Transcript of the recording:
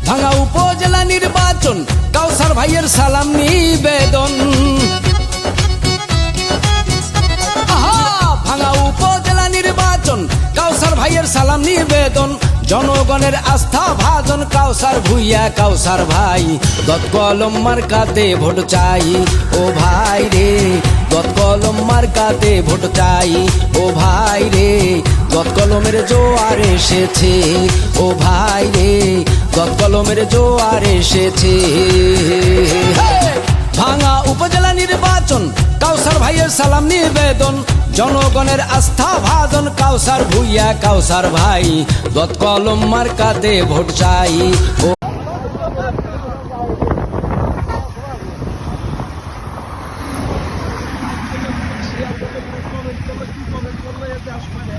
ভাঙা উপজেলা নির্বাচন কাউসার ভাইয়ের সালাম নিবেদন। ভাঙা উপজেলা নির্বাচন কাউসার ভাইয়ের সালাম নিবেদন। জনগণের আস্থা ভাজন কাউসার ভুইয়া কাউসার ভাই। গত কলম মার্কাতে ভোট চাই ও ভাই রে, গত কলম মার্কাতে ভোট চাই ও ভাই রে। গত কলমের জোয়ার এসেছে ও ভাই রে, গত কলমের জোয়ার এসেছে। ভাঙা উপজেলা নির্বাচন কাউসার ভাইয়ের সালাম নিবেদন। জনগণের আস্থা ভাজন কাউসার ভুইয়া কাউসার ভাই। গত কলম মার্কাতে ভোট চাই ও কমেন্ট করলে কি কমেন্ট করলে এতে আসবে না।